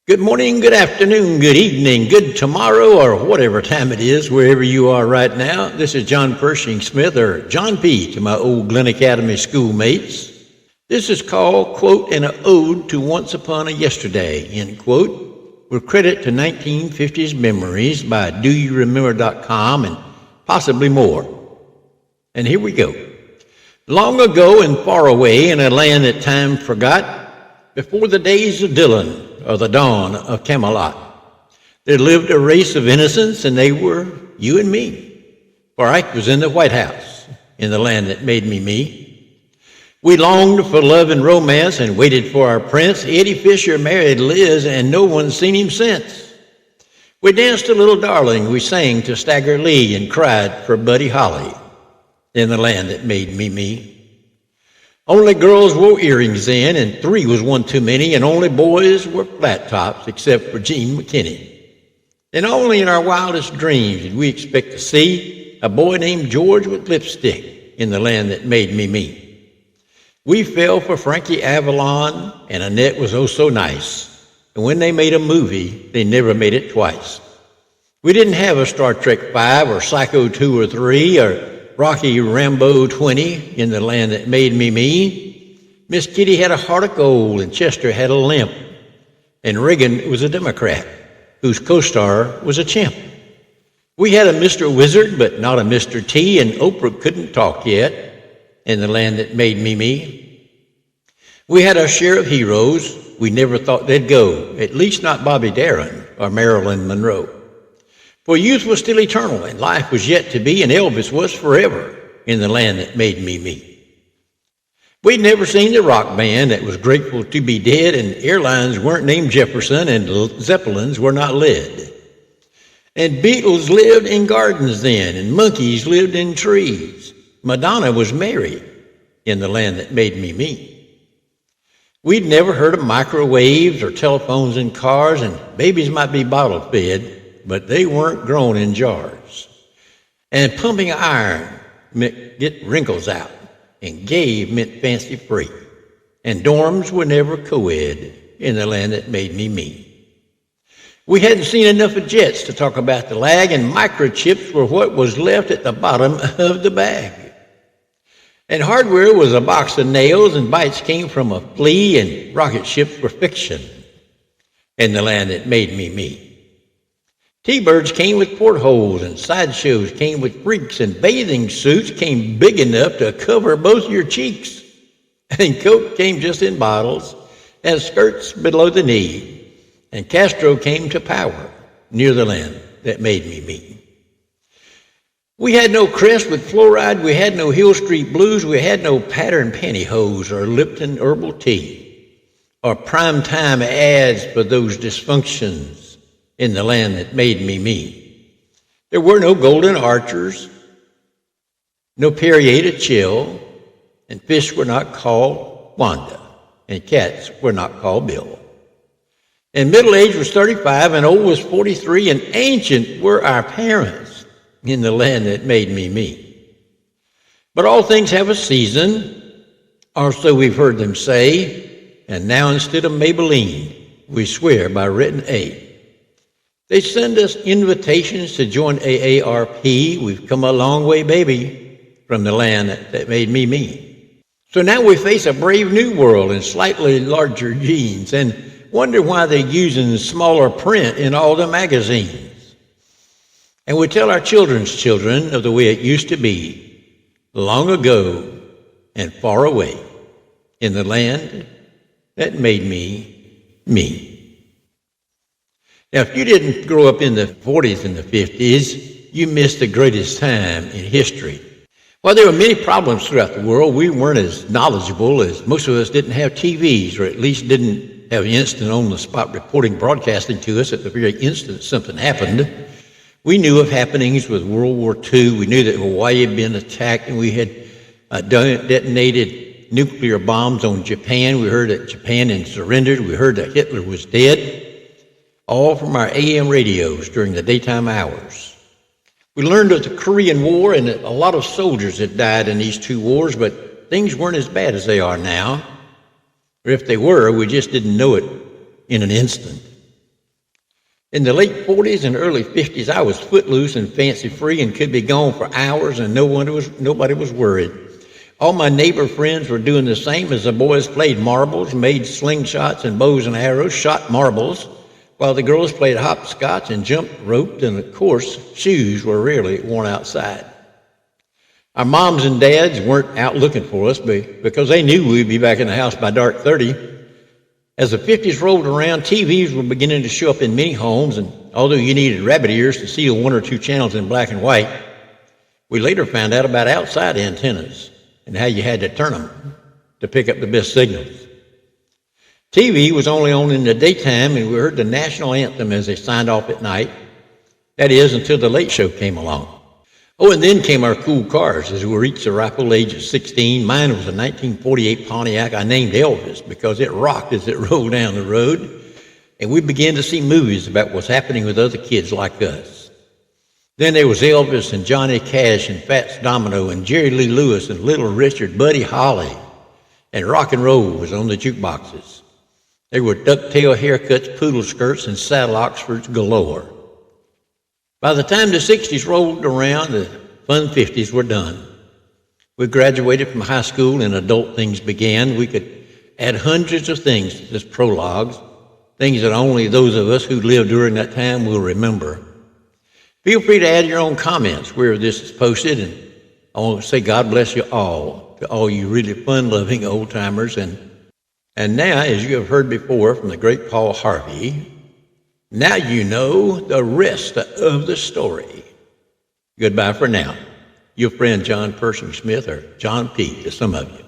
Good morning, good afternoon, good evening, good tomorrow, or whatever time it is, wherever you are right now. This is John Pershing Smith, or John P. to my old Glen Academy schoolmates. This is called, quote, an ode to once upon a yesterday, end quote, with credit to 1950s memories by doyouremember.com and possibly more. And here we go. Long ago and far away in a land that time forgot, before the days of Dylan, or the dawn of Camelot, there lived a race of innocents, and they were you and me. For Ike was in the White House, in the land that made me. We longed for love and romance and waited for our prince. Eddie Fisher married Liz, and no one's seen him since. We danced a little darling, we sang to Stagger Lee, and cried for Buddy Holly, in the land that made me. Only girls wore earrings then, and 3 was one too many, and only boys wore flat tops, except for Gene McKinney. And only in our wildest dreams did we expect to see a boy named George with lipstick in the land that made me. We fell for Frankie Avalon, and Annette was oh so nice. And when they made a movie, they never made it twice. We didn't have a Star Trek V or Psycho 2 or 3 or Rocky Rambo 20 in the land that made me. Miss Kitty had a heart of gold, and Chester had a limp, and Reagan was a Democrat whose co-star was a chimp. We had a Mr. Wizard, but not a Mr. T, and Oprah couldn't talk yet in the land that made me. We had our share of heroes. We never thought they'd go, at least not Bobby Darin or Marilyn Monroe. For youth was still eternal, and life was yet to be, and Elvis was forever in the land that made me. We'd never seen the rock band that was grateful to be dead, and airlines weren't named Jefferson, and Zeppelins were not led. And Beatles lived in gardens then, and monkeys lived in trees. Madonna was married in the land that made me. We'd never heard of microwaves or telephones in cars, and babies might be bottle fed, but they weren't grown in jars. And pumping iron meant get wrinkles out, and gave meant fancy free. And dorms were never co-ed in the land that made me. We hadn't seen enough of jets to talk about the lag, and microchips were what was left at the bottom of the bag. And hardware was a box of nails, and bites came from a flea, and rocket ships were fiction in the land that made me. T-birds came with portholes, and sideshows came with freaks, and bathing suits came big enough to cover both your cheeks. And Coke came just in bottles, and skirts below the knee, and Castro came to power near the land that made me. We had no Crest with fluoride, we had no Hill Street Blues, we had no pattern pantyhose or Lipton herbal tea, or primetime ads for those dysfunctions in the land that made me. There were no golden archers, no Perrier to chill, and fish were not called Wanda, and cats were not called Bill. And middle age was 35, and old was 43, and ancient were our parents in the land that made me. But all things have a season, or so we've heard them say, and now instead of Maybelline, we swear by written A. They send us invitations to join AARP. We've come a long way, baby, from the land that made me. So now we face a brave new world in slightly larger jeans, and wonder why they're using smaller print in all the magazines. And we tell our children's children of the way it used to be, long ago and far away, in the land that made me. Now, if you didn't grow up in the 40s and the 50s, you missed the greatest time in history. While there were many problems throughout the world, we weren't as knowledgeable as most of us didn't have TVs, or at least didn't have instant on-the-spot reporting broadcasting to us at the very instant something happened. We knew of happenings with World War II. We knew that Hawaii had been attacked, and we had detonated nuclear bombs on Japan. We heard that Japan had surrendered. We heard that Hitler was dead. All from our AM radios during the daytime hours. We learned of the Korean War, and a lot of soldiers had died in these 2 wars, but things weren't as bad as they are now. Or if they were, we just didn't know it in an instant. In the late 40s and early 50s, I was footloose and fancy-free and could be gone for hours and nobody was worried. All my neighbor friends were doing the same as the boys played marbles, made slingshots and bows and arrows, shot marbles, while the girls played hopscotch and jumped roped, and of course, shoes were rarely worn outside. Our moms and dads weren't out looking for us because they knew we'd be back in the house by dark 30. As the 50s rolled around, TVs were beginning to show up in many homes, and although you needed rabbit ears to see the one or two channels in black and white, we later found out about outside antennas and how you had to turn them to pick up the best signals. TV was only on in the daytime, and we heard the national anthem as they signed off at night. That is, until the Late Show came along. Oh, and then came our cool cars as we reached the ripe old age of 16. Mine was a 1948 Pontiac I named Elvis because it rocked as it rolled down the road. And we began to see movies about what's happening with other kids like us. Then there was Elvis and Johnny Cash and Fats Domino and Jerry Lee Lewis and Little Richard, Buddy Holly. And rock and roll was on the jukeboxes. There were ducktail haircuts, poodle skirts, and saddle Oxfords galore. By the time the 60s rolled around, the fun 50s were done. We graduated from high school and adult things began. We could add hundreds of things to this prologue, things that only those of us who lived during that time will remember. Feel free to add your own comments where this is posted, and I want to say God bless you all, to all you really fun-loving old-timers. And now, as you have heard before from the great Paul Harvey, now you know the rest of the story. Goodbye for now. Your friend John Pershing Smith, or John P. to some of you.